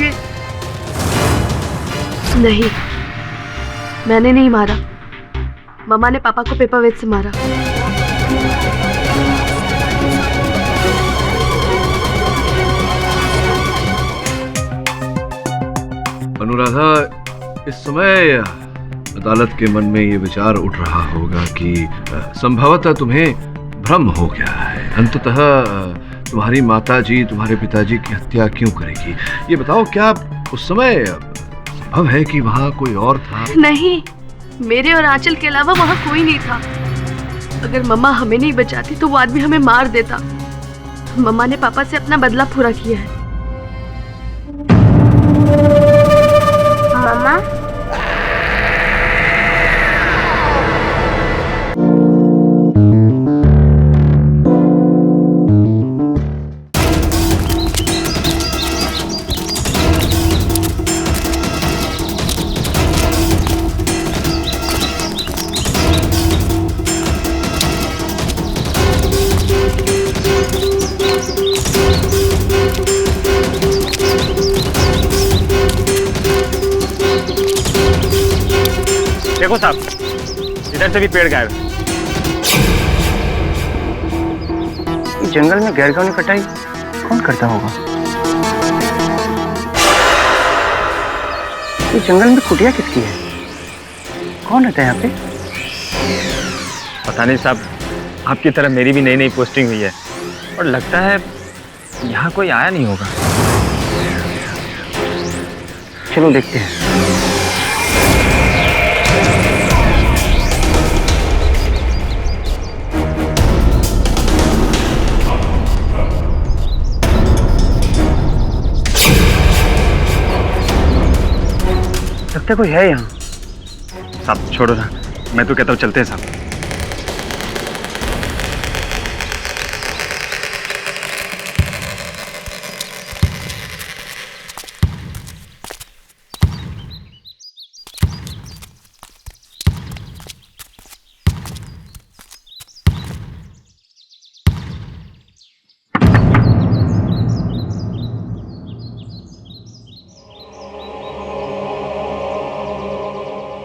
मारोगी? नहीं, मैंने नहीं मारा। मम्मा ने पापा को पेपर वेट से मारा। अनुराधा, इस समय अदालत के मन में ये विचार उठ रहा होगा कि संभवतः तुम्हें भ्रम हो गया है। अंततः तुम्हारी माताजी तुम्हारे पिताजी की हत्या क्यों करेगी? ये बताओ, क्या उस समय संभव है कि वहाँ कोई और था? नहीं, मेरे और आंचल के अलावा वहाँ कोई नहीं था। अगर मम्मा हमें नहीं बचाती तो वो आदमी हमें मार देता। मम्मा ने पापा से अपना बदला पूरा किया है। मम्मा, देखो साहब, इधर से भी पेड़ गायब। जंगल में गैरकानूनी कटाई कौन करता होगा? ये जंगल में कुटिया किसकी है? कौन रहता है यहाँ पे? पता नहीं साहब, आपकी तरह मेरी भी नई नई पोस्टिंग हुई है और लगता है यहाँ कोई आया नहीं होगा। चलो देखते हैं। लगता कोई है यहाँ। साहब छोड़ो ना, मैं तो कहता हूँ चलते हैं साहब।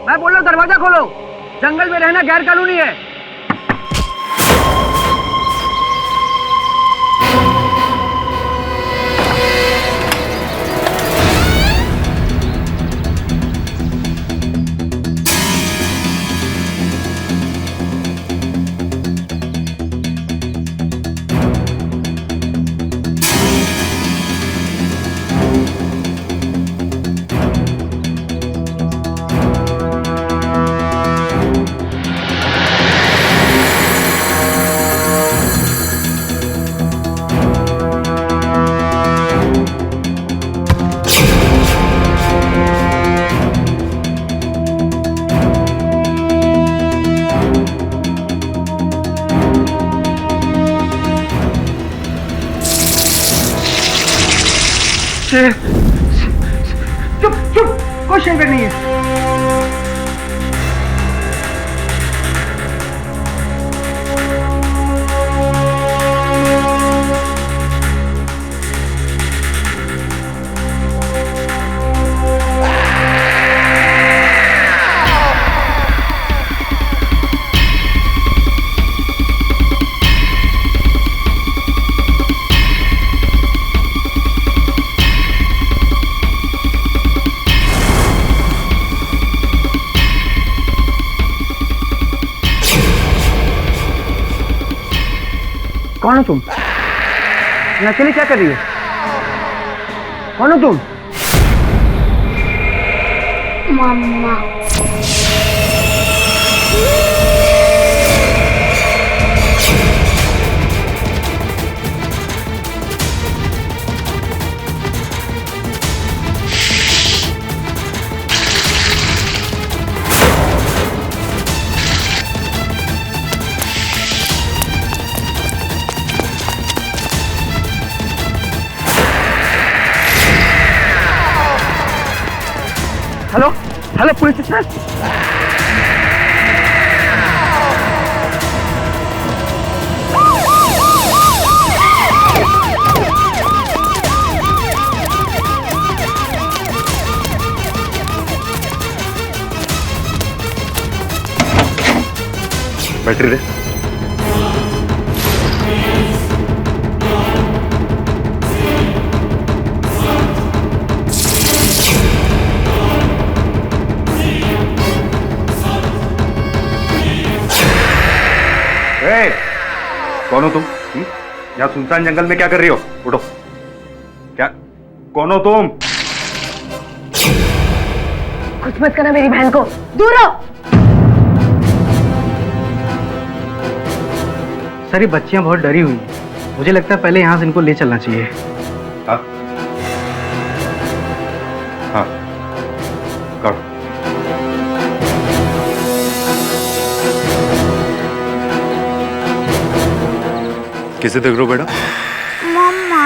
मैं बोल रहा हूँ दरवाजा खोलो, जंगल में रहना गैर कानूनी है। चुप चुप, कोई शेर नहीं है। कौन हो तुम? यहाँ अकेले क्या कर रही हो? कौन हो तुम? मम्मा। Hello hello, police station. Battery दे। कौन हो तुम? यहाँ सुनसान जंगल में क्या कर रही हो? उठो। क्या? कौन हो तुम? कुछ मत करना मेरी बहन को, दूर रहो। सर ये बच्चियां बहुत डरी हुई हैं। मुझे लगता है पहले यहाँ से इनको ले चलना चाहिए। हाँ हाँ करो। किसे देख रहे हो बेटा? मम्मा।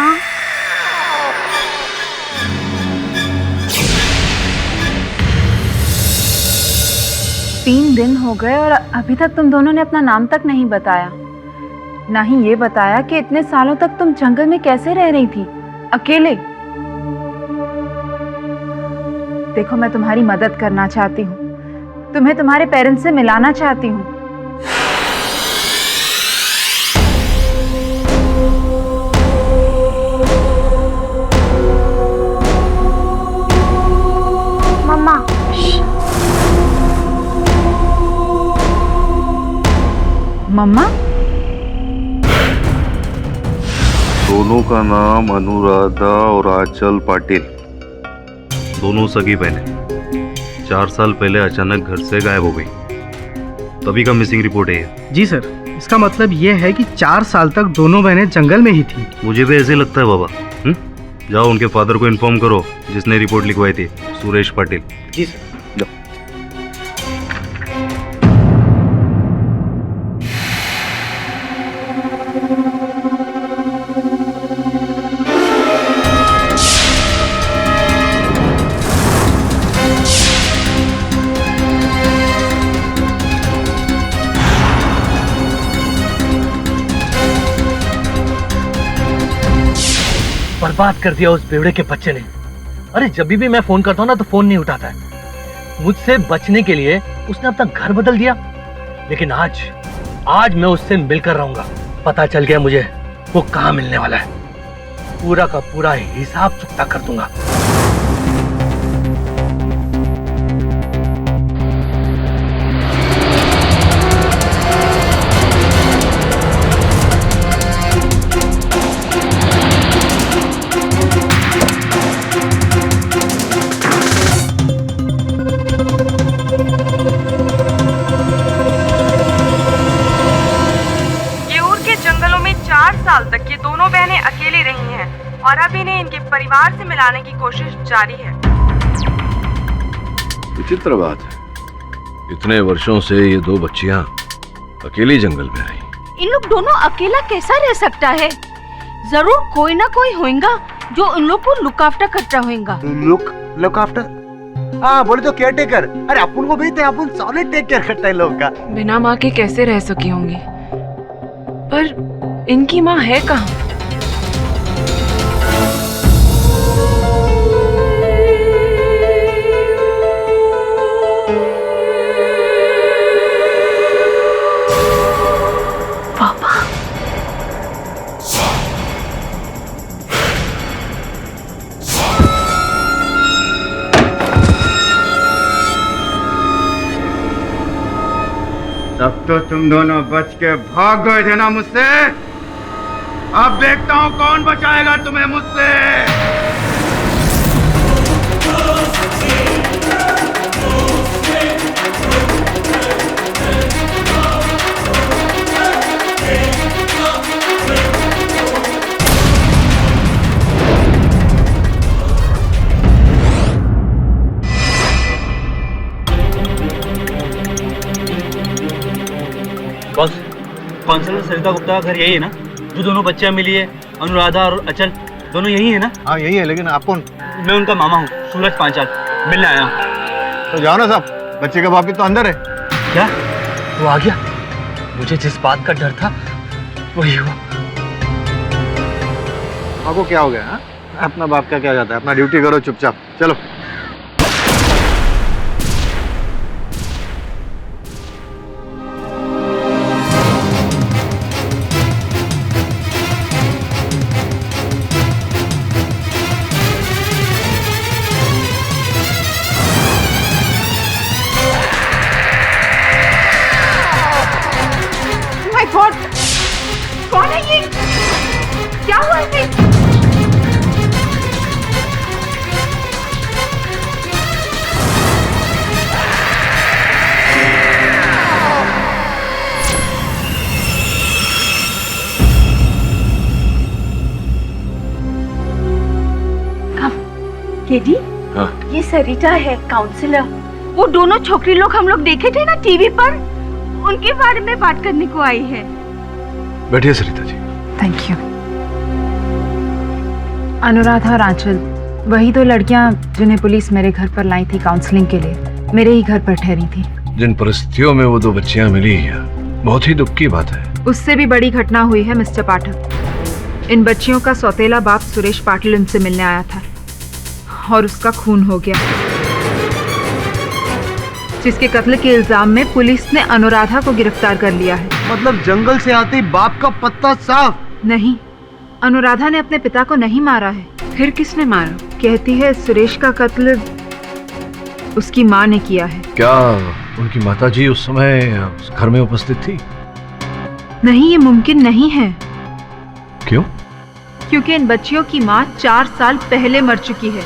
3 दिन हो गए और अभी तक तुम दोनों ने अपना नाम तक नहीं बताया, ना ही ये बताया कि इतने सालों तक तुम जंगल में कैसे रह रही थी अकेले। देखो मैं तुम्हारी मदद करना चाहती हूँ, तुम्हें तुम्हारे पेरेंट्स से मिलाना चाहती हूँ। मम्मा। मम्मा? दोनों का नाम अनुराधा और आंचल पाटिल। दोनों सगी बहनें 4 साल पहले अचानक घर से गायब हो गई। तभी का मिसिंग रिपोर्ट है ये। जी सर, इसका मतलब ये है कि 4 साल तक दोनों बहनें जंगल में ही थी। मुझे भी ऐसे लगता है बाबा। जाओ उनके फादर को इन्फॉर्म करो जिसने रिपोर्ट लिखवाई थी, सुरेश पाटिल। जी सर। जाओ। बर्बाद कर दिया उस बेवड़े के बच्चे ने। अरे जब भी मैं फोन करता हूँ ना तो फोन नहीं उठाता है। मुझसे बचने के लिए उसने अपना घर बदल दिया। लेकिन आज मैं उससे मिलकर रहूंगा। पता चल गया मुझे वो कहाँ मिलने वाला है। पूरा का पूरा हिसाब चुकता कर दूंगा। साल तक ये दोनों बहनें अकेली रही हैं और अब इन्हें इनके परिवार से मिलाने की कोशिश जारी है। विचित्र बात है, इतने वर्षों से ये 2 बच्चियां अकेली जंगल में रही। इन लोग दोनों अकेला कैसा रह सकता है? जरूर कोई ना कोई होगा जो इन लोग को लुक आफ्टर करता होगा। Look after? हाँ बोले तो केयर टेकर। अरे अपन को भेजते, अपन सॉलिड टेक केयर करता है लोग का। बिना माँ के कैसे रह सकी होंगी? पर इनकी माँ है कहाँ? पापा। तब तो तुम दोनों बच के भाग गए थे ना मुझसे। अब देखता हूँ कौन बचाएगा तुम्हें मुझसे। बॉस, काउंसलर सरिता गुप्ता का घर यही है ना? जो दोनों बच्चियां मिली है, अनुराधा और अचल, दोनों यही है ना? हाँ यही है, लेकिन आप कौन? मैं उनका मामा हूँ, सूरज पांचाल। मिलने आया हूँ। तो जाओ ना साहब, बच्चे का बाप भी तो अंदर है। क्या वो आ गया? मुझे जिस बात का डर था वही हुआ। आपको क्या हो गया? हाँ, अपना बाप का क्या जाता है, अपना ड्यूटी करो चुपचाप। चलो। केडी, हाँ। ये सरिता है, काउंसलर। वो दोनों छोकरी लोग हम लोग देखे थे ना टीवी पर, उनके बारे में बात करने को आई है। बैठिए सरिता जी। Thank you. अनुराधा और आंचल, वही दो लड़कियां जिन्हें पुलिस मेरे घर पर लाई थी काउंसलिंग के लिए, मेरे ही घर पर ठहरी थी। जिन परिस्थितियों में वो दो बच्चियां मिली बहुत ही दुख की बात है। उससे भी बड़ी घटना हुई है मिस्टर पाठक। इन बच्चियों का सौतेला बाप सुरेश पाटिल उनसे मिलने आया था और उसका खून हो गया, जिसके कत्ल के इल्जाम में पुलिस ने अनुराधा को गिरफ्तार कर लिया है। मतलब जंगल से आते ही बाप का पत्ता साफ? नहीं, अनुराधा ने अपने पिता को नहीं मारा है। फिर किसने मारा? कहती है सुरेश का कत्ल उसकी माँ ने किया है। क्या उनकी माताजी उस समय उस घर में उपस्थित थी? नहीं, ये मुमकिन नहीं है। क्यों? क्योंकि इन बच्चियों की माँ 4 साल पहले मर चुकी है।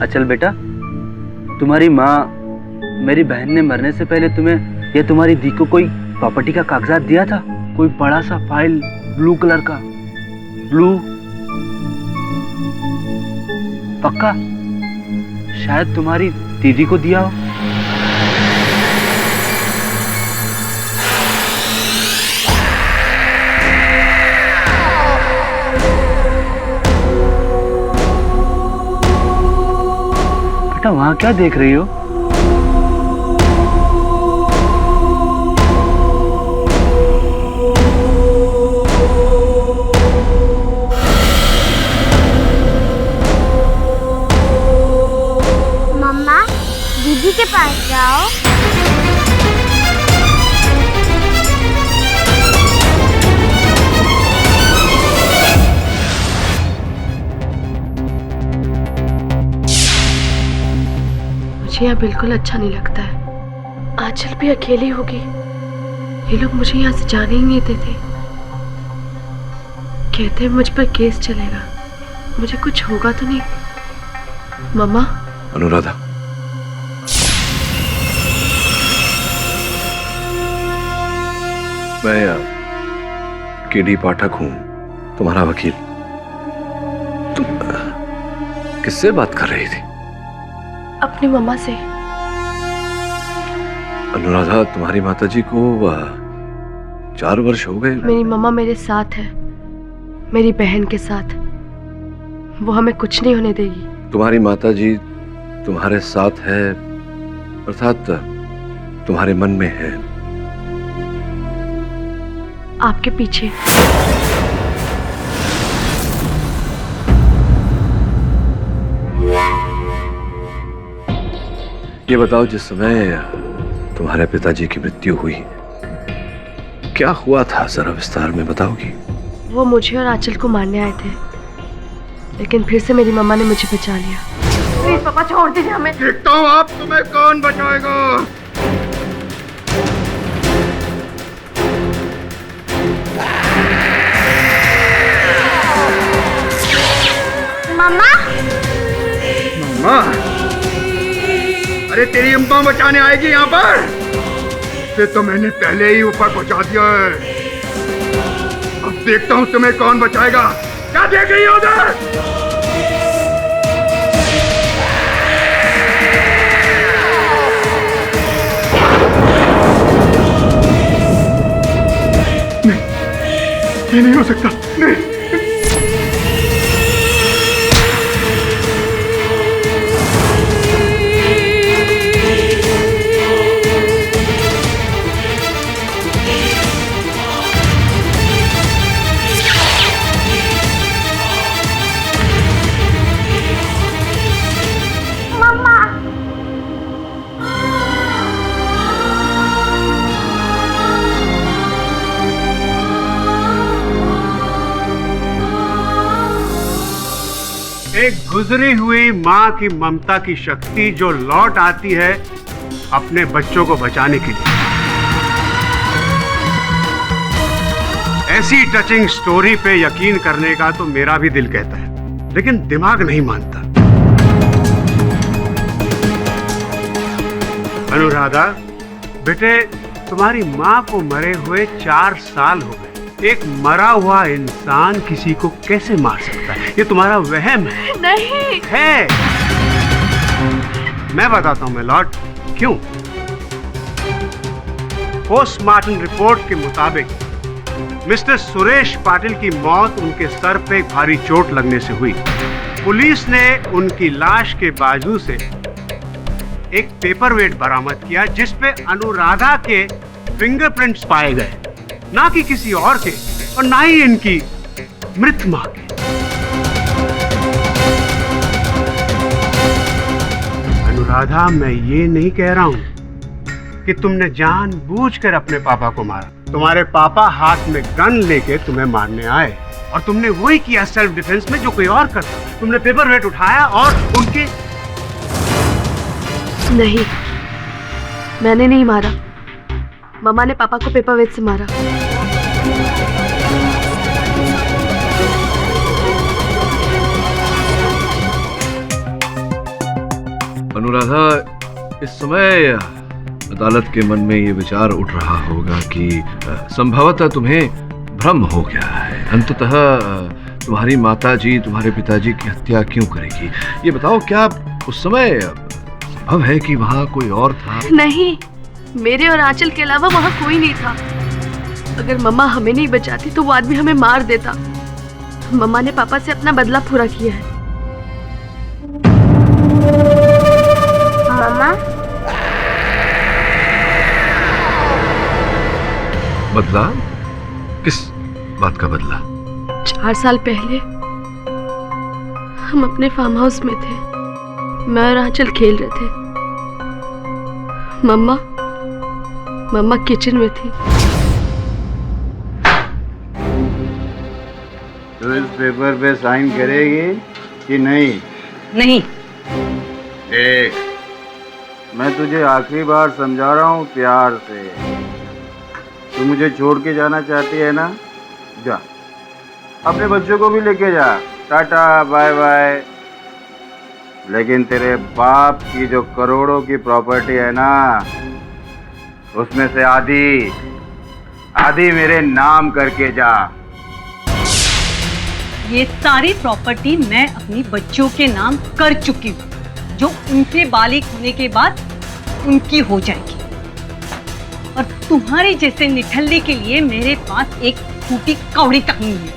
अचल बेटा, तुम्हारी माँ मेरी बहन ने मरने से पहले तुम्हें या तुम्हारी दी को कोई प्रॉपर्टी का कागजात दिया था? कोई बड़ा सा फाइल ब्लू कलर का? ब्लू पक्का? शायद तुम्हारी दीदी को दिया हो। बेटा वहां क्या देख रही हो? दीदी के पास जाओ। मुझे यहाँ बिल्कुल अच्छा नहीं लगता है। आंचल भी अकेली होगी। ये लोग मुझे यहाँ से जाने ही नहीं देते। कहते हैं मुझ पर केस चलेगा, मुझे कुछ होगा तो नहीं। मम्मा। अनुराधा, मैं केडी पाठक हूं, तुम्हारा वकील। तुम किससे बात कर रही थी? अपनी मम्मा से। अनुराधा, तुम्हारी माताजी को 4 वर्ष हो गए। मेरी मम्मा मेरे साथ है, मेरी बहन के साथ। वो हमें कुछ नहीं होने देगी। तुम्हारी माताजी तुम्हारे साथ है, अर्थात तुम्हारे मन में है। आपके पीछे। ये बताओ, जिस समय तुम्हारे पिताजी की मृत्यु हुई क्या हुआ था, जरा विस्तार में बताओगी? वो मुझे और आंचल को मारने आए थे, लेकिन फिर से मेरी मम्मा ने मुझे बचा लिया। प्लीज पापा छोड़ दीजिए हमें। देखता हूँ आप तुम्हें कौन बचाएगा। मम्मा। मम्मा? अरे तेरी अम्मा बचाने आएगी यहाँ पर? इसे तो मैंने पहले ही ऊपर पहुंचा दिया है। अब देखता हूँ तुम्हें कौन बचाएगा। क्या देख रही हो उधर? नहीं, ये नहीं हो सकता। नहीं। एक गुजरी हुई माँ की ममता की शक्ति जो लौट आती है अपने बच्चों को बचाने के लिए। ऐसी टचिंग स्टोरी पे यकीन करने का तो मेरा भी दिल कहता है, लेकिन दिमाग नहीं मानता। अनुराधा बेटे, तुम्हारी माँ को मरे हुए 4 साल हो गए। एक मरा हुआ इंसान किसी को कैसे मार सकता है? ये तुम्हारा वहम है। नहीं है। मैं बताता हूँ मिलॉर्ड, क्यों। पोस्टमार्टम रिपोर्ट के मुताबिक मिस्टर सुरेश पाटिल की मौत उनके सर पे एक भारी चोट लगने से हुई। पुलिस ने उनकी लाश के बाजू से एक पेपरवेट बरामद किया जिस पे अनुराधा के फिंगरप्रिंट्स पाए गए, ना कि किसी और के और ना ही इनकी मृत मां के। अनुराधा, मैं ये नहीं कह रहा हूं कि तुमने जानबूझकर अपने पापा को मारा। तुम्हारे पापा हाथ में गन लेके तुम्हें मारने आए और तुमने वही किया सेल्फ डिफेंस में जो कोई और करता। तुमने पेपरवेट उठाया और उनके। नहीं, मैंने नहीं मारा। मम्मा ने पापा को पेपरवेट से मारा। अनुराधा, इस समय अदालत के मन में ये विचार उठ रहा होगा कि संभवतः तुम्हें भ्रम हो गया है। अंततः तुम्हारी माताजी तुम्हारे पिताजी की हत्या क्यों करेगी? ये बताओ, क्या उस समय संभव है कि वहाँ कोई और था? नहीं, मेरे और आंचल के अलावा वहाँ कोई नहीं था। अगर मम्मा हमें नहीं बचाती तो वो आदमी हमें मार देता। मम्मा ने पापा से अपना बदला पूरा किया है। मम्मा, बदला? किस बात का बदला? 4 साल पहले हम अपने फार्म हाउस में थे। मैं और आंचल खेल रहे थे। मम्मा किचन में थी। तो इस पेपर पे साइन करेगी कि नहीं? नहीं। देख, मैं तुझे आखिरी बार समझा रहा हूँ प्यार से। तू मुझे छोड़ के जाना चाहती है ना? जा, अपने बच्चों को भी लेके जा। Tata bye bye. लेकिन तेरे बाप की जो करोड़ों की प्रॉपर्टी है ना, उसमें से आधी मेरे नाम करके जा। ये सारी प्रॉपर्टी मैं अपनी बच्चों के नाम कर चुकी हूँ, जो उनके बालिग होने के बाद उनकी हो जाएगी। और तुम्हारे जैसे निठल्ले के लिए मेरे पास एक टूटी कौड़ी तक नहीं है।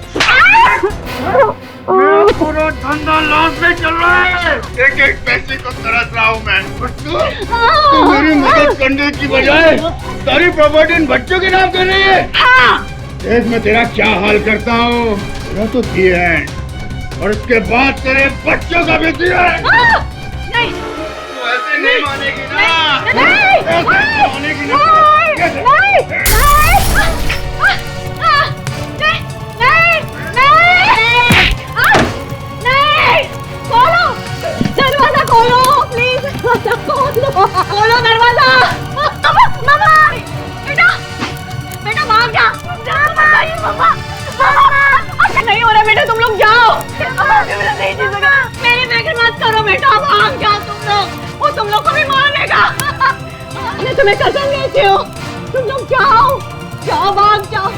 पूरा धंधा लॉस में चल रहा है। एक एक पैसे को तरस रहा हूँ मैं। तू मेरी मदद करने की बजाय सारी प्रॉपर्टी इन बच्चों के नाम कर रही है। देख, मैं तेरा क्या हाल करता हूँ। तेरा तो दी है और उसके बाद तेरे बच्चों का भी दी है। नहीं, तू ऐसे नहीं मानेगी ना। नहीं, मानेगी ना। दरवाजा खोलो प्लीज, खोलो दरवाजा। मामा, बेटा भाग जा। मामा, नहीं हो रहा बेटा, तुम लोग जाओ। मेरी फिक्र मत करो बेटा, भाग जाओ तुम लोग। वो तुम लोग को भी मार देगा। मैं तुम्हें कसम देती हूँ, तुम लोग जाओ, भाग जाओ।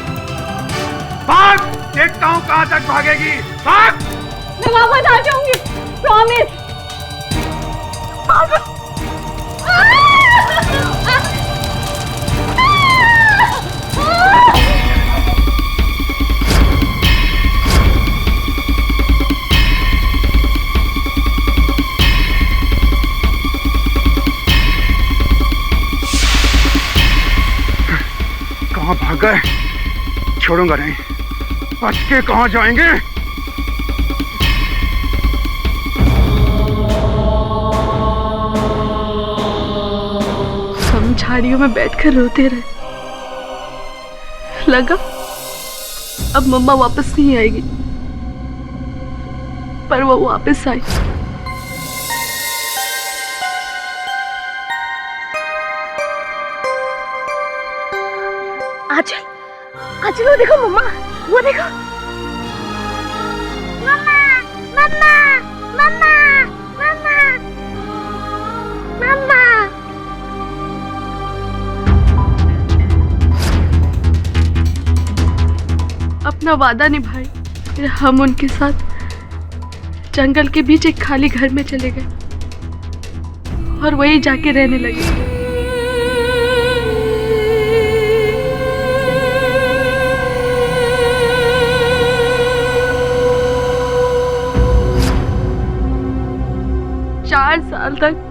भाग, देखता हूँ कहाँ तक भागेगी। भाग। मैं वापस आ जाऊंगी, प्रॉमिस। कहाँ भाग गए? छोड़ूंगा नहीं। बच के कहाँ जाएंगे? हम झाड़ियों में बैठकर रोते रहे। लगा अब मम्मा वापस नहीं आएगी, पर वो वापस आई। आंचल, वो देखो मम्मा, वो देखो। मम्मा, मम्मा, मम्मा, मम्मा, मम्मा। अपना वादा निभाए फिर हम उनके साथ जंगल के बीच एक खाली घर में चले गए और वहीं जाके रहने लगे। चार साल तक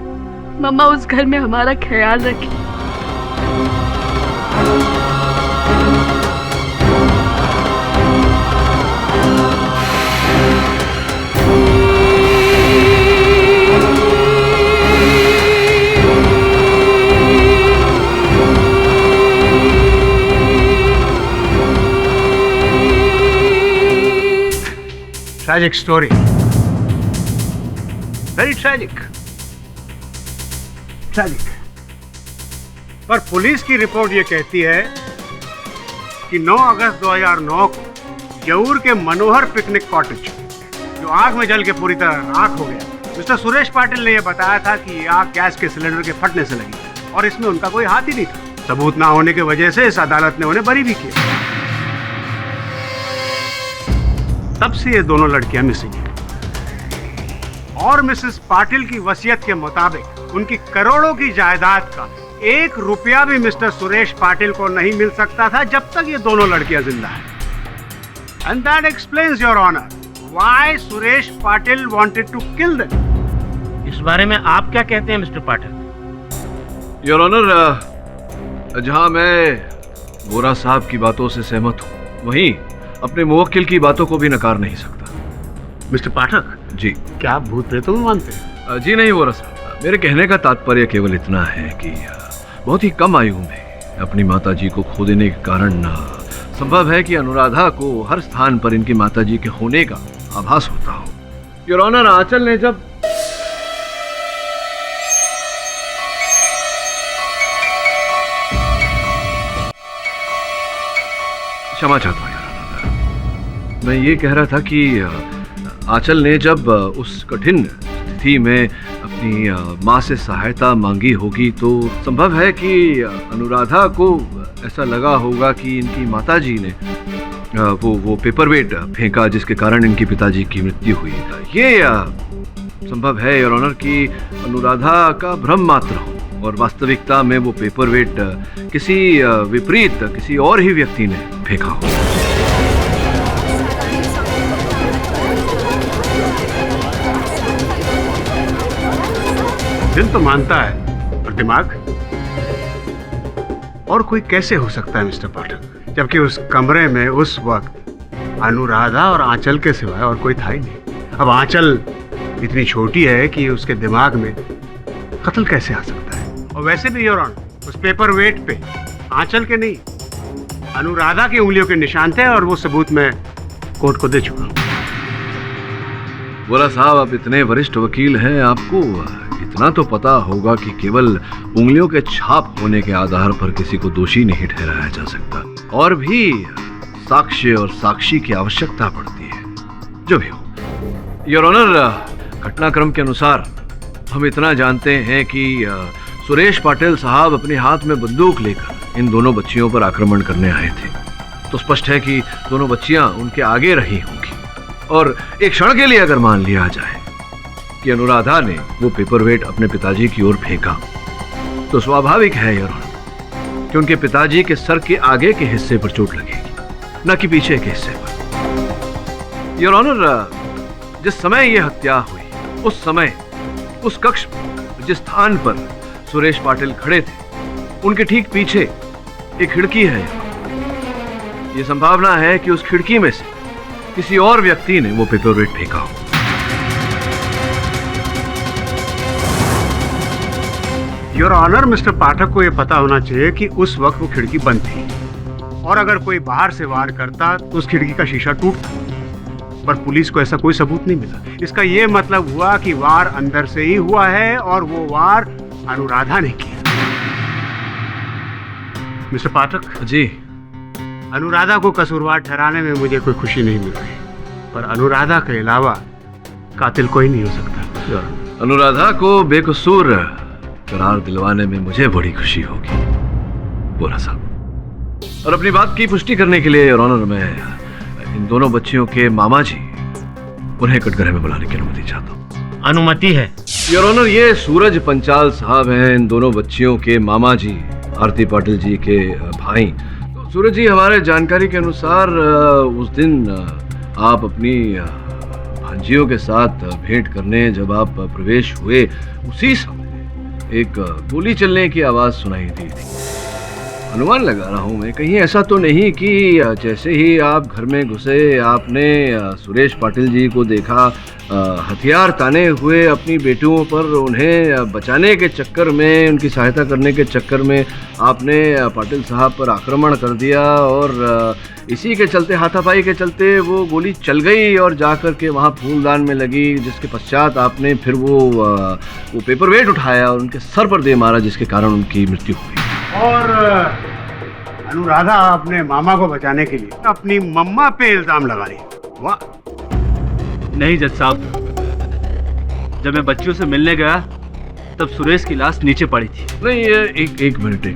मम्मा उस घर में हमारा ख्याल रखी। Tragic story, very tragic. पर पुलिस की रिपोर्ट ये कहती है कि 9 अगस्त 2009 को यऊर के मनोहर पिकनिक कॉटेज जो आग में जल के पूरी तरह राख हो गया, मिस्टर सुरेश पाटिल ने यह बताया था कि ये आग गैस के सिलेंडर के फटने से लगी और इसमें उनका कोई हाथ ही नहीं था। सबूत ना होने की वजह से इस अदालत ने उन्हें बरी भी किया। तब से ये दोनों लड़कियां मिसिंग हैं और मिसेस पाटिल की वसीयत के मुताबिक उनकी करोड़ों की जायदाद का 1 रुपया भी मिस्टर सुरेश पाटिल को नहीं मिल सकता था जब तक ये दोनों लड़कियां जिंदा हैं। And that explains your honour why Suresh Patil wanted to kill them. इस बारे में आप क्या कहते हैं मिस्टर पाटिल? योर ऑनर, जहां मैं वोरा साहब की बातों से सहमत हूं, वहीं अपने मुवक्किल की बातों को भी नकार नहीं सकता। मिस्टर पाठक जी, क्या आप भूत प्रेतों में मानते हैं? जी नहीं वोरा साहब, मेरे कहने का तात्पर्य केवल इतना है कि बहुत ही कम आयु में अपनी माताजी को खो देने के कारण संभव है कि अनुराधा को हर स्थान पर इनकी माताजी के होने का आभास होता हो। योर ऑनर, आंचल ने जब क्षमा चाहता हूँ, मैं ये कह रहा था कि आंचल ने जब उस कठिन स्थिति में अपनी माँ से सहायता मांगी होगी तो संभव है कि अनुराधा को ऐसा लगा होगा कि इनकी माताजी ने वो पेपरवेट फेंका जिसके कारण इनके पिताजी की मृत्यु हुई। ये संभव है योर ऑनर कि अनुराधा का भ्रम मात्र हो और वास्तविकता में वो पेपरवेट किसी विपरीत किसी और ही व्यक्ति ने फेंका हो। दिल तो मानता है पर दिमाग, और कोई कैसे हो सकता है मिस्टर पाठक, जबकि उस कमरे में उस वक्त अनुराधा और आंचल के सिवाय और कोई था ही नहीं। अब आंचल इतनी छोटी है कि उसके दिमाग में कत्ल कैसे आ सकता है? और वैसे भी योर ऑनर, उस पेपर वेट पे आंचल के नहीं अनुराधा की उंगलियों के निशान थे और वो सबूत मैं कोर्ट को दे चुका हूँ। बोला साहब, आप इतने वरिष्ठ वकील हैं, आपको इतना तो पता होगा कि केवल उंगलियों के छाप होने के आधार पर किसी को दोषी नहीं ठहराया जा सकता, और भी साक्ष्य और साक्षी की आवश्यकता पड़ती है। जो भी हो योर ऑनर, घटनाक्रम के अनुसार हम इतना जानते हैं कि सुरेश पाटिल साहब अपने हाथ में बंदूक लेकर इन दोनों बच्चियों पर आक्रमण करने आए थे। तो स्पष्ट है कि दोनों बच्चियां उनके आगे रही होंगी। और एक क्षण के लिए अगर मान लिया जाए कि अनुराधा ने वो पेपरवेट अपने पिताजी की ओर फेंका, तो स्वाभाविक है योर ऑनर कि उनके पिताजी के सर के आगे के हिस्से पर चोट लगेगी, न कि पीछे के हिस्से पर। योर ऑनर, जिस समय यह हत्या हुई उस समय उस कक्ष में जिस स्थान पर सुरेश पाटिल खड़े थे उनके ठीक पीछे एक खिड़की है। यह संभावना है कि उस खिड़की में से किसी और व्यक्ति ने वो पेपरवेट फेंका हो। योर ऑनर, मिस्टर पाठक को यह पता होना चाहिए कि उस वक्त वो खिड़की बंद थी और अगर कोई बाहर से वार करता तो उस खिड़की का शीशा टूटता, पर पुलिस को ऐसा कोई सबूत नहीं मिला। इसका यह मतलब हुआ कि वार अंदर से ही हुआ है और वो वार अनुराधा ने किया। मिस्टर पाठक जी, अनुराधा को कसूरवार ठहराने में मुझे कोई खुशी नहीं मिल रही, पर अनुराधा के अलावा कातिल कोई नहीं हो सकता। अनुराधा को बेकसूर करार दिलवाने में मुझे बड़ी खुशी होगी बोला साहब। और अपनी बात की पुष्टि करने के लिए योर ऑनर, मैं इन दोनों बच्चियों के मामा जी, उन्हें कटघरे में बुलाने की अनुमति चाहता हूँ। अनुमति है योर ऑनर। ये सूरज पंचाल साहब हैं इन दोनों बच्चियों के मामा जी, आरती पाटिल जी के भाई। तो सूरज जी, हमारे जानकारी के अनुसार उस दिन आप अपनी भांजियों के साथ भेंट करने जब आप प्रवेश हुए, उसी समय एक गोली चलने की आवाज सुनाई दी थी। अनुमान लगा रहा हूँ मैं, कहीं ऐसा तो नहीं कि जैसे ही आप घर में घुसे आपने सुरेश पाटिल जी को देखा हथियार ताने हुए अपनी बेटियों पर, उन्हें बचाने के चक्कर में, उनकी सहायता करने के चक्कर में आपने पाटिल साहब पर आक्रमण कर दिया और इसी के चलते, हाथापाई के चलते वो गोली चल गई और जाकर के वहाँ फूलदान में लगी, जिसके पश्चात आपने फिर वो पेपर वेट उठाया और उनके सर पर दे मारा, जिसके कारण उनकी मृत्यु हुई। और अनुराधा अपने मामा को बचाने के लिए अपनी मम्मा पे इल्जाम लगा रही है। वाह। नहीं जज साहब, जब मैं बच्चियों से मिलने गया तब सुरेश की लाश नीचे पड़ी थी। नहीं, ये एक मिनट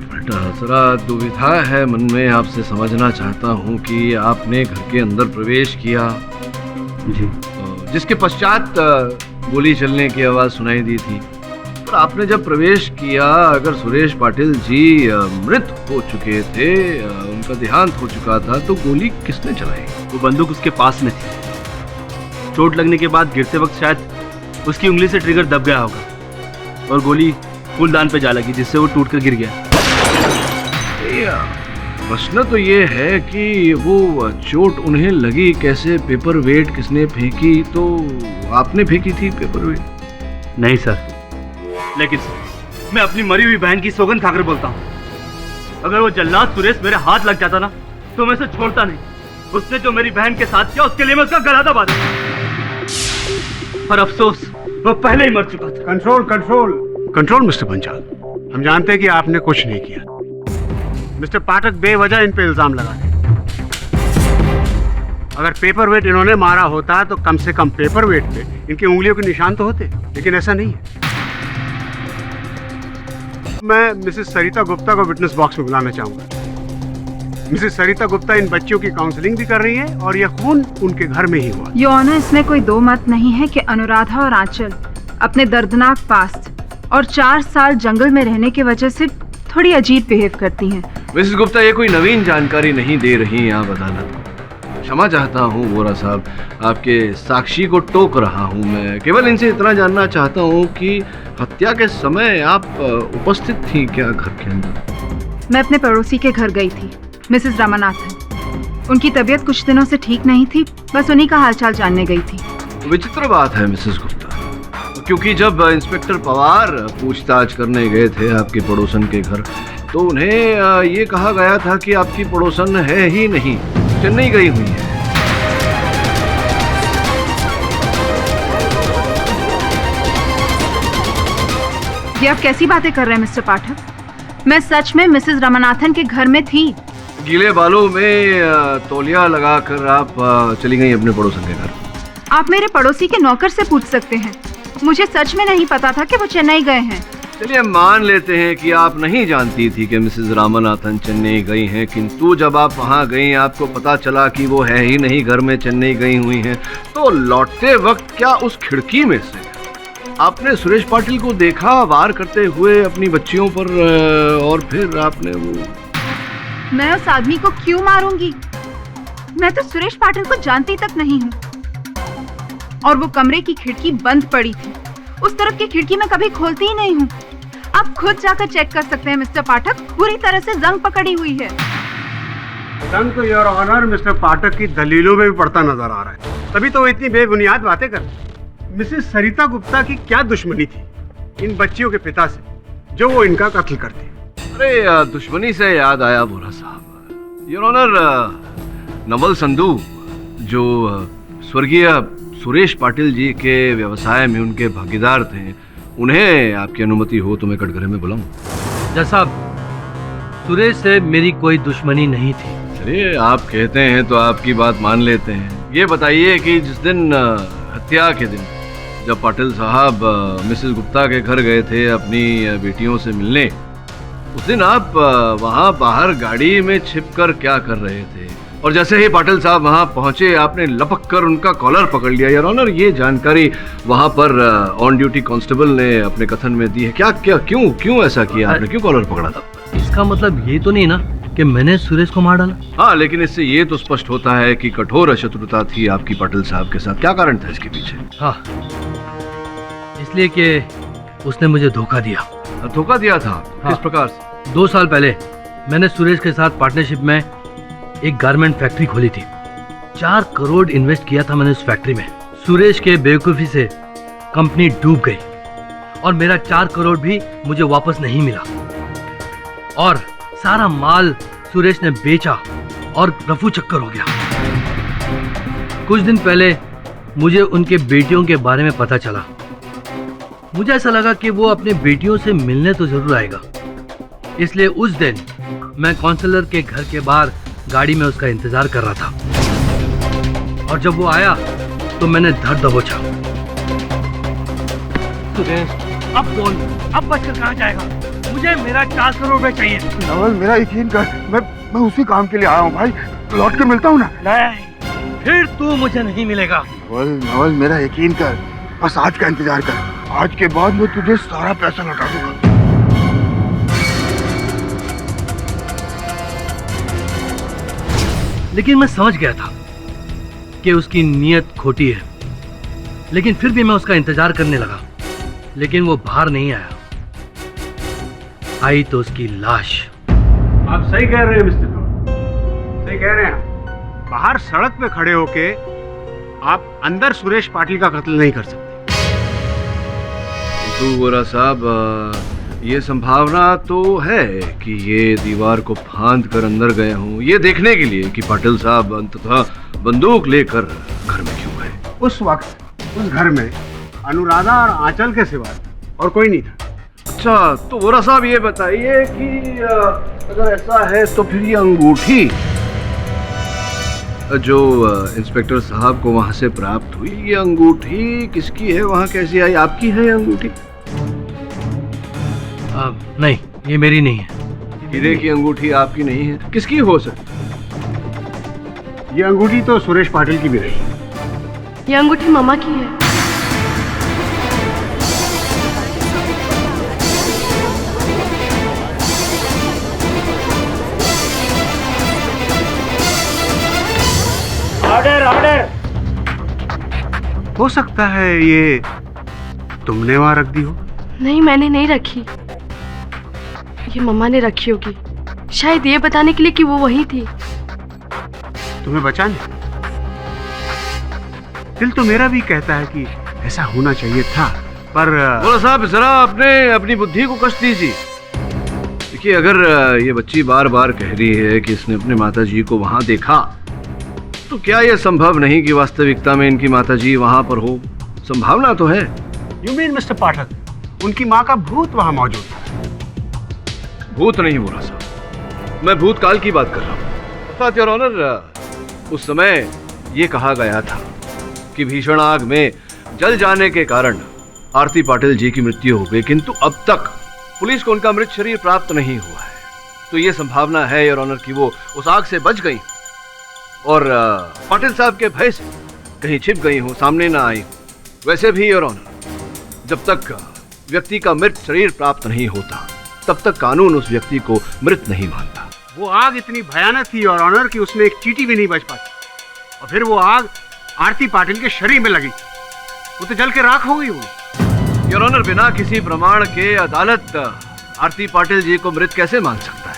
जरा दुविधा है मन में। आपसे समझना चाहता हूँ कि आपने घर के अंदर प्रवेश किया जी, जिसके पश्चात गोली चलने की आवाज सुनाई दी थी, पर आपने जब प्रवेश किया, अगर सुरेश पाटिल जी मृत हो चुके थे, उनका देहांत हो चुका था, तो गोली किसने चलाई? वो बंदूक उसके पास में थी। चोट लगने के बाद गिरते वक्त शायद उसकी उंगली से ट्रिगर दब गया होगा और गोली फूलदान पे जा लगी, जिससे वो टूटकर गिर गया। प्रश्न तो ये है कि वो चोट उन्हें लगी कैसे, पेपर वेट किसने फेंकी? तो आपने फेंकी थी पेपर वेट? नहीं सर, लेकिन मैं अपनी मरी हुई बहन की सौगंध खाकर बोलता हूँ, अगर वो जल्लाद सुरेश मेरे हाथ लग जाता ना तो मैं उसे छोड़ता नहीं। उसने जो मेरी बहन के साथ किया उसके लिए मैं उसका गला दबा दूं। पर अफसोस, वो पहले ही मर चुका था। Control control control mister Panchal, हम जानते हैं कि आपने कुछ नहीं किया। मिस्टर पाठक बेवजह इन पे इल्जाम लगा रहे। अगर पेपर वेट इन्होंने मारा होता तो कम से कम पेपर वेट पे इनकी उंगलियों के निशान तो होते, लेकिन ऐसा नहीं है। मैं मिसेस सरिता गुप्ता को विटनेस बॉक्स में बुलाना चाहूंगा। मिसेस सरिता गुप्ता इन बच्चियों की काउंसलिंग भी कर रही है और यह खून उनके घर में ही हुआ। योर ऑनर, इसमें कोई दो मत नहीं है कि अनुराधा और आंचल अपने दर्दनाक पास्ट और 4 साल जंगल में रहने की वजह से थोड़ी अजीब बिहेव करती हैं। मिसेस गुप्ता, ये कोई नवीन जानकारी नहीं दे रही हैं आप अदालत को। क्षमा चाहता हूँ वोरा साहब, आपके साक्षी को टोक रहा हूँ मैं। केवल इनसे इतना जानना चाहता हूँ कि हत्या के समय आप उपस्थित थी क्या घर के अंदर? मैं अपने पड़ोसी के घर गई थी, मिसेस रामानाथन। उनकी तबीयत कुछ दिनों से ठीक नहीं थी, बस उन्हीं का हालचाल जानने गई थी। विचित्र बात है मिसेस गुप्ता, क्योंकि जब इंस्पेक्टर पवार पूछताछ करने गए थे आपके पड़ोसन के घर, तो उन्हें ये कहा गया था कि आपकी पड़ोसन है ही नहीं, चेन्नई गई हुई है। ये आप कैसी बातें कर रहे हैं मिस्टर पाठक? मैं सच में मिसेस रामानाथन के घर में थी। गीले बालों में तौलिया लगाकर आप चली गई अपने पड़ोसन के घर। आप मेरे पड़ोसी के नौकर से पूछ सकते हैं, मुझे सच में नहीं पता था कि वो चेन्नई गए हैं। चलिए मान लेते हैं कि आप नहीं जानती थी कि मिसेस रामानाथन चेन्नई गई हैं, किंतु जब आप वहां गई आपको पता चला कि वो है ही नहीं घर में, चेन्नई गई हुई हैं, तो लौटते वक्त क्या उस खिड़की में से आपने सुरेश पाटिल को देखा वार करते हुए अपनी बच्चियों पर, और फिर आपने वो... मैं उस आदमी को क्यों मारूंगी? मैं तो सुरेश पाटिल को जानती तक नहीं हूँ। और वो कमरे की खिड़की बंद पड़ी थी, उस तरफ की खिड़की मैं कभी खोलती ही नहीं हूँ। आप खुद जाकर चेक कर सकते हैं मिस्टर पाठक, पूरी तरह से जंग पकड़ी हुई है। जंग तो योर ऑनर मिस्टर पाठक की दलीलों में भी पड़ता नजर आ रहा है, तभी तो वो इतनी बेबुनियाद बातें कर। मिसेस सरिता गुप्ता की क्या दुश्मनी थी इन बच्चियों के पिता से जो वो इनका कत्ल करते? अरे दुश्मनी से याद आया बोरा साहब, योर ऑनर नवल संधू जो स्वर्गीय सुरेश पाटिल जी के व्यवसाय में उनके भागीदार थे, उन्हें आपकी अनुमति हो तो मैं कटघरे में बुलाऊं? जज साहब, सुरेश से मेरी कोई दुश्मनी नहीं थी। चलिए आप कहते हैं तो आपकी बात मान लेते हैं। ये बताइए कि जिस दिन हत्या के दिन जब पाटिल साहब मिसेस गुप्ता के घर गए थे अपनी बेटियों से मिलने, उस दिन आप वहां बाहर गाड़ी में छिपकर क्या कर रहे थे? और जैसे ही पाटिल साहब वहां पहुंचे आपने लपक कर उनका कॉलर पकड़ लिया। योर ऑनर, ये जानकारी वहां पर ऑन ड्यूटी कांस्टेबल ने अपने कथन में दी है। क्या क्या क्यों ऐसा किया आपने? क्यों कॉलर पकड़ा था? इसका मतलब ये तो नहीं ना कि मैंने सुरेश को मार डाला? हाँ, लेकिन इससे ये तो स्पष्ट होता है कि कठोर शत्रुता थी आपकी पाटिल साहब के साथ। क्या कारण था इसके पीछे? हाँ, इसलिए कि उसने मुझे धोखा दिया। धोखा दिया था? हाँ। किस प्रकार से? 2 साल पहले मैंने सुरेश के साथ पार्टनरशिप में एक गारमेंट फैक्ट्री खोली थी। 4 करोड़ इन्वेस्ट किया था मैंने उस फैक्ट्री में। सुरेश के बेवकूफी से कंपनी डूब गई और मेरा 4 करोड़ भी मुझे वापस नहीं मिला और सारा माल सुरेश ने बेचा और रफू चक्कर हो गया। कुछ दिन पहले मुझे उनके बेटियों के बारे में पता चला। मुझे ऐसा लगा कि वो अपने बेटियों से मिलने तो जरूर आएगा, इसलिए उस दिन मैं काउंसलर के घर के बाहर गाड़ी में उसका इंतजार कर रहा था और जब वो आया तो मैंने धर दबोचा। सुरेश, अब बोल, अब बचकर कहाँ जाएगा? मुझे मेरा 4 करोड़ रुपए चाहिए। नवल, मेरा यकीन कर, मैं उसी काम के लिए आया हूँ भाई। लौट के मिलता हूँ ना। नहीं, फिर तू मुझे नहीं मिलेगा। नवल, मेरा यकीन कर, बस आज का इंतजार कर। आज के बाद मैं तुझे सारा पैसा लौटा दूंगा। लेकिन मैं समझ गया था कि उसकी नीयत खोटी है, लेकिन फिर भी मैं उसका इंतजार करने लगा। लेकिन वो बाहर नहीं आया। आई तो उसकी लाश। आप सही कह रहे हैं मिस्टर कौर, सही कह रहे हैं। बाहर सड़क पे खड़े होके आप अंदर सुरेश पाटिल का कत्ल नहीं कर सकते। तो गोरा साहब, ये संभावना तो है कि ये दीवार को फांद कर अंदर गए हों, ये देखने के लिए कि पाटिल साहब अंततः बंदूक लेकर घर में क्यों गए। उस वक्त उस घर में अनुराधा और आंचल के सिवा और कोई नहीं था। अच्छा, तो गोरा साहब ये बताइए कि अगर ऐसा है तो फिर ये अंगूठी जो इंस्पेक्टर साहब को वहां से प्राप्त हुई, ये अंगूठी किसकी है? वहां कैसी आई? आपकी है ये अंगूठी? नहीं, ये मेरी नहीं है। हीरे की अंगूठी आपकी नहीं है, किसकी हो सकती? ये अंगूठी तो सुरेश पाटिल की भी रही। ये अंगूठी मामा की है। Order, order. हो सकता है ये तुमने वहां रख दी हो। नहीं, मैंने नहीं रखी, ये मम्मा ने रखी होगी, शायद ये बताने के लिए कि वो वही थी। तुम्हें बचाने? दिल तो मेरा भी कहता है कि ऐसा होना चाहिए था, पर बोलो साहब, जरा अपनी बुद्धि को कष्ट दीजिए। देखिए, अगर ये बच्ची बार बार कह रही है कि इसने अपने माताजी को वहां देखा, तो क्या यह संभव नहीं कि वास्तविकता में इनकी माताजी वहां पर हो? संभावना तो है। यू मीन मिस्टर पाठक, उनकी माँ का भूत वहां मौजूद था? भूत नहीं बोला साहब, मैं भूतकाल की बात कर रहा हूँ। योर ऑनर, उस समय ये कहा गया था कि भीषण आग में जल जाने के कारण आरती पाटिल जी की मृत्यु हो गई, किंतु अब तक पुलिस को उनका मृत शरीर प्राप्त नहीं हुआ है। तो ये संभावना है योर ऑनर कि वो उस आग से बच गई और पाटिल साहब के भय से कहीं छिप गई हो, सामने ना आई। वैसे भी योर ऑनर, जब तक व्यक्ति का मृत शरीर प्राप्त नहीं होता, तब तक कानून उस व्यक्ति को मृत नहीं मानता। वो आग इतनी भयानक थी योर ऑनर कि उसमें एक चींटी भी नहीं बच पाती, और फिर वो आग आरती पाटिल के शरीर में लगी, वो तो जल के राख हो गई होगी। योर ऑनर, बिना किसी प्रमाण के अदालत आरती पाटिल जी को मृत कैसे मान सकता है?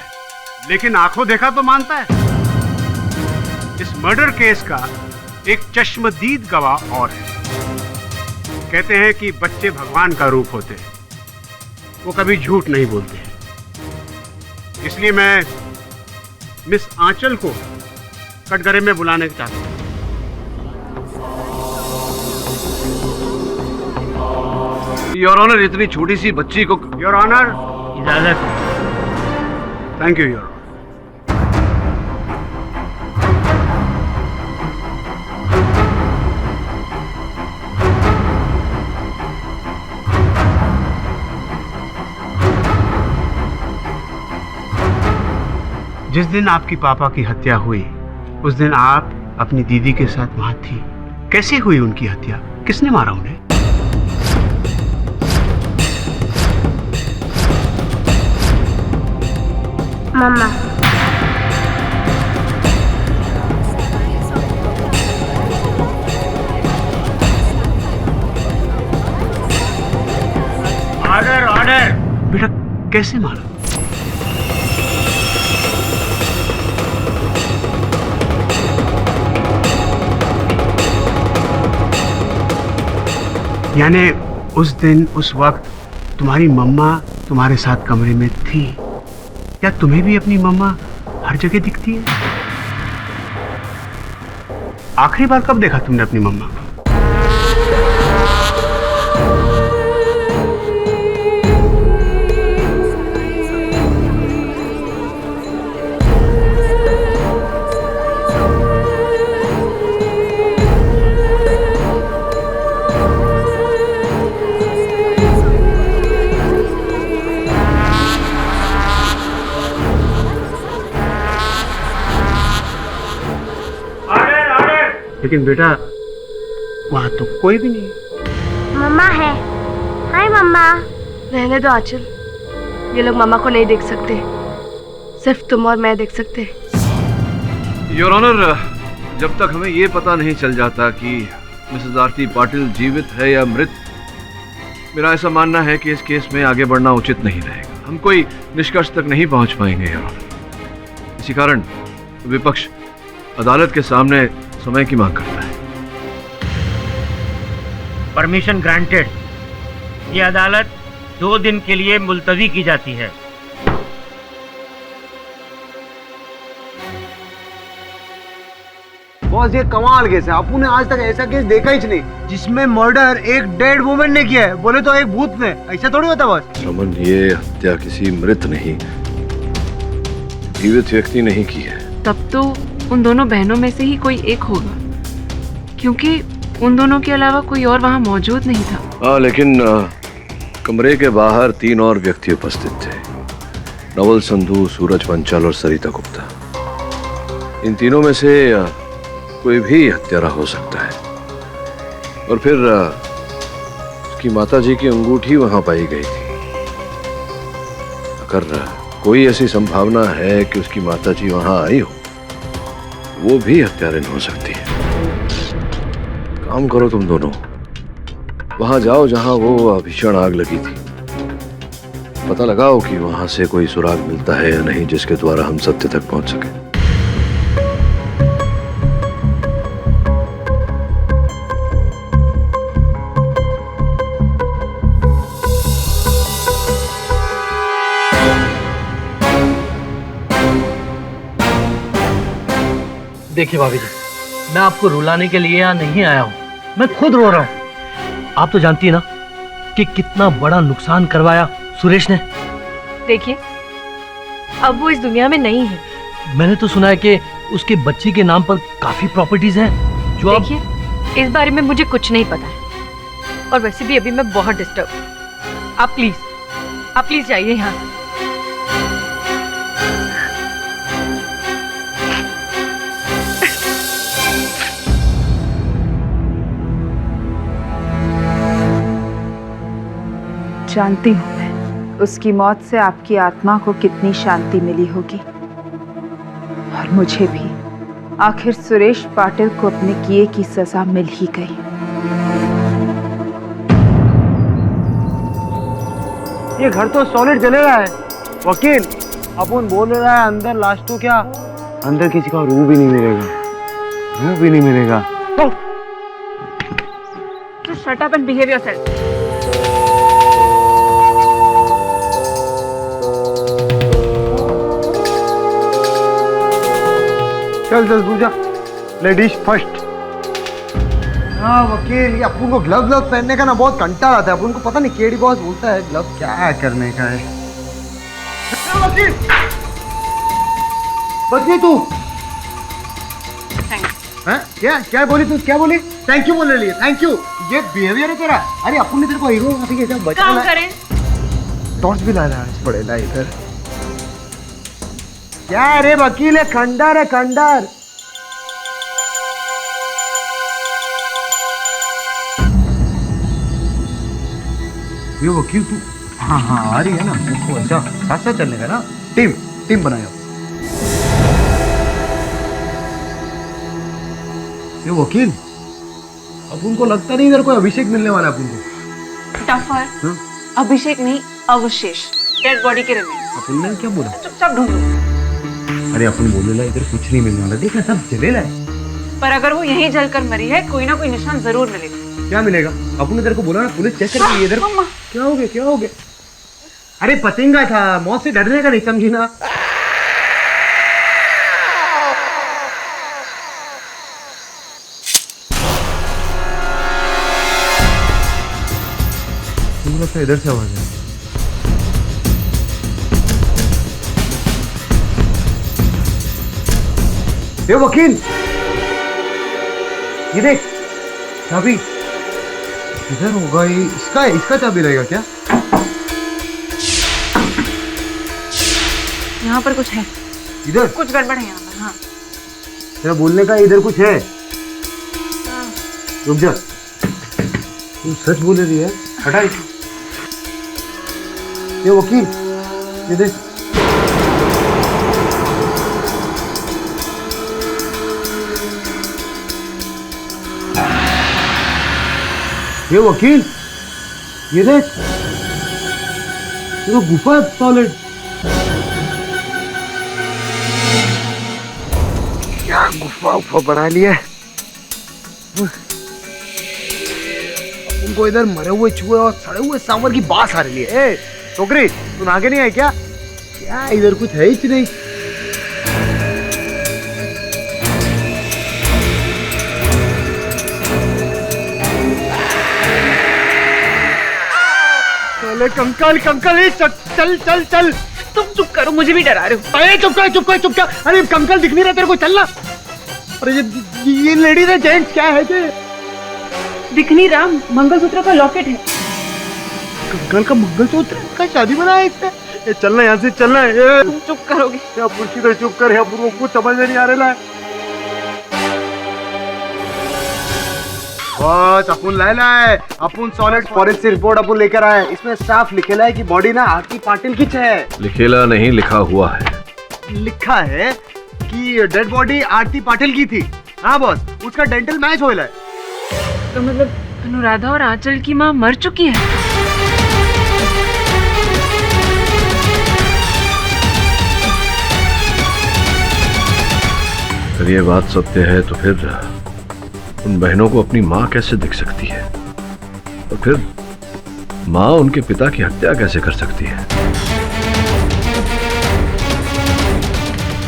लेकिन आंखों देखा तो मानता है। इस मर्डर केस का एक चश्मदीद गवाह और है। कहते हैं कि बच्चे भगवान का रूप होते हैं, वो कभी झूठ नहीं बोलते हैं। इसलिए मैं मिस आंचल को कटघरे में बुलाने चाहता हूं। योर ऑनर, इतनी छोटी सी बच्ची को। योर ऑनर, इजाजत। Thank you your honour. जिस दिन आपकी पापा की हत्या हुई, उस दिन आप अपनी दीदी के साथ वहां थी। कैसे हुई उनकी हत्या? किसने मारा उन्हें? मम्मा। Order order. बेटा कैसे मारा? यानी उस दिन उस वक्त तुम्हारी मम्मा तुम्हारे साथ कमरे में थी। क्या तुम्हें भी अपनी मम्मा हर जगह दिखती है? आखिरी बार कब देखा तुमने अपनी मम्मा को? लेकिन बेटा वहां तो कोई भी नहीं। मम्मा है। हाय मम्मा। रहने दो आंचल, ये लोग मम्मा को नहीं देख सकते, सिर्फ तुम और मैं देख सकते। योर ऑनर, जब तक हमें ये पता नहीं चल जाता कि मिसेस आरती पाटिल जीवित है या मृत, मेरा ऐसा मानना है कि इस केस में आगे बढ़ना उचित नहीं रहेगा। हम कोई निष्कर्ष तक नहीं पहुंच पाएंगे योर ऑनर। इसी कारण विपक्ष अदालत के सामने समय की मांग करता है। Permission granted. ये अदालत 2 दिन के लिए मुलतवी की जाती है। बॉस ये कमाल केस है। आपू ने आज तक ऐसा केस देखा ही नहीं जिसमें मर्डर एक डेड वुमन ने किया है। बोले तो एक भूत ने। ऐसा थोड़ी होता बॉस। रमन, ये हत्या किसी मृत नहीं, जीवित व्यक्ति नहीं की है। तब तो उन दोनों बहनों में से ही कोई एक होगा, क्योंकि उन दोनों के अलावा कोई और वहां मौजूद नहीं था। हाँ, लेकिन कमरे के बाहर 3 और व्यक्ति उपस्थित थे। नवल संधू, सूरज पंचाल और सरिता गुप्ता। इन तीनों में से कोई भी हत्यारा हो सकता है। और फिर उसकी माताजी की अंगूठी वहां पाई गई थी। अगर कोई ऐसी संभावना है कि उसकी माताजी वहां आई हो, वो भी हत्यारिन हो सकती है। काम करो तुम दोनों, वहां जाओ जहां वो भीषण आग लगी थी। पता लगाओ कि वहां से कोई सुराग मिलता है या नहीं, जिसके द्वारा हम सत्य तक पहुंच सके। देखिए भाभी जी, मैं आपको रुलाने के लिए यहाँ नहीं आया हूँ, मैं खुद रो रहा हूँ। आप तो जानती है ना कि कितना बड़ा नुकसान करवाया सुरेश ने। देखिए, अब वो इस दुनिया में नहीं है। मैंने तो सुना है कि उसके बच्चे के नाम पर काफी प्रॉपर्टीज हैं जो देखिए, इस बारे में मुझे कुछ नहीं पता है, और वैसे भी अभी मैं बहुत डिस्टर्ब हूँ। आप प्लीज जाइए यहाँ से। जानती हूँ मैं उसकी मौत से आपकी आत्मा को कितनी शांति मिली होगी, और मुझे भी। आखिर सुरेश पाटिल को अपने किए की सजा मिल ही गई। ये घर तो सॉलिड जले रहा है वकील। अपन बोल रहा है अंदर लाश तो क्या, अंदर किसी का रूह भी नहीं मिलेगा, रूह भी नहीं मिलेगा। Just shut up and behave yourself. चल चल पूजा, लेडीज फर्स्ट। हाँ वकील, ये अपन को ग्लव पहनने का ना बहुत कंटाल आता है। अपन को पता नहीं केडी बॉस बोलता है ग्लव क्या करने का है। वकील बच्ची तू हैं? क्या क्या बोली तू? क्या बोली? थैंक यू बोलने लिए। थैंक यू, ये बिहेवियर है तेरा। अरे अपन ने तेरे को हीरो बचा काम करें। टॉर्च भी लाना पड़ेगा इधर। क्या रे वकील है, खंडर है खंडर। ये वकील तू, हाँ हाँ आ रही है ना, उसको अच्छा साथ साथ चलने का ना, टीम बनाओ। ये वकील, अब उनको लगता नहीं इधर कोई अभिषेक मिलने वाला है अपन को। टफर, अभिषेक नहीं अवशेष, डेड बॉडी के रिमेन्स। अपन ने क्या बोला? चुपचाप ढूंढो। अरे अपन बोलेला इधर कुछ नहीं मिलने वाला, देख ना सब जलेला है। पर अगर वो यहीं जलकर मरी है, कोई ना कोई निशान जरूर मिलेगा। क्या मिलेगा? अपन ने तेरे को बोला ना पुलिस चेक करेगी इधर। क्या हो गया, क्या हो गया? अरे पतंगा था, मौत से डरने का नहीं, समझी ना? इधर से आवाज है। ये वकील, ये देख चाबी इधर होगा, ये इसका चाबी रहेगा क्या? यहाँ पर कुछ है। इधर कुछ गड़बड़ है यहाँ पर। हाँ, तेरा बोलने का इधर कुछ है। रुक जा, तू सच बोल रही है? हटा इसे। ये वकील, ये देख, ये वकील, ये देख, ये तो गुफा है सॉलिड। क्या गुफा बना लिया। उनको इधर मरे हुए चूहे और सड़े हुए सांवर की बास आ रही है। ए छोकरी, तू आगे नहीं आई क्या? क्या इधर कुछ है ही नहीं। चले कंकल, चल चल चल। तुम चुप करो, मुझे भी डरा रहे हो। अरे चुप कर। अरे कंकल दिख नहीं रहा तेरे को, चलना। अरे ये लेडीज है जेंट्स क्या है ये? दिख नहीं रहा, मंगलसूत्र का लॉकेट है। कंकल का मंगलसूत्र का शादी बना है इसने। ये चलना, यहाँ से चलना है। तुम चुप करोगे? चुप कर, यहाँ पर कुछ समझ में नहीं आ रहा है। बस अपन लाए अपन सॉलिड फॉरेंसिक रिपोर्ट अपन लेकर आए। इसमें साफ लिखेला है कि बॉडी ना आरती पाटिल की है। लिखेला नहीं, लिखा हुआ है। लिखा है कि डेड बॉडी आरती पाटिल की थी। हाँ बॉस, उसका डेंटल मैच हो रहा है। तो मतलब अनुराधा और आंचल की माँ मर चुकी है। अगर ये बात सत्य है तो फिर उन बहनों को अपनी माँ कैसे दिख सकती है, और फिर माँ उनके पिता की हत्या कैसे कर सकती है?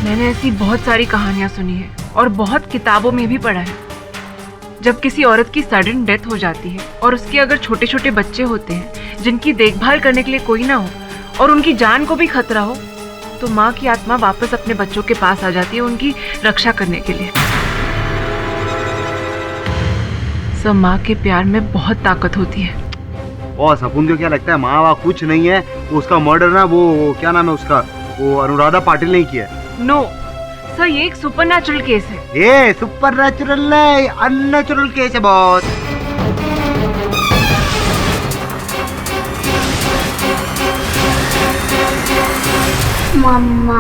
मैंने ऐसी बहुत सारी कहानियां सुनी है और बहुत किताबों में भी पढ़ा है। जब किसी औरत की सडन डेथ हो जाती है और उसके अगर छोटे छोटे बच्चे होते हैं जिनकी देखभाल करने के लिए कोई ना हो और उनकी जान को भी खतरा हो, तो माँ की आत्मा वापस अपने बच्चों के पास आ जाती है उनकी रक्षा करने के लिए। सब माँ के प्यार में बहुत ताकत होती है। बॉस अपन को क्या लगता है माँ वहाँ कुछ नहीं है, वो उसका मर्डर ना वो क्या नाम है उसका, वो अनुराधा पाटिल नहीं किया। नो सर, ये एक सुपरनैचुरल केस है। ये सुपरनैचुरल नहीं, अननेचुरल केस है बॉस। मम्मा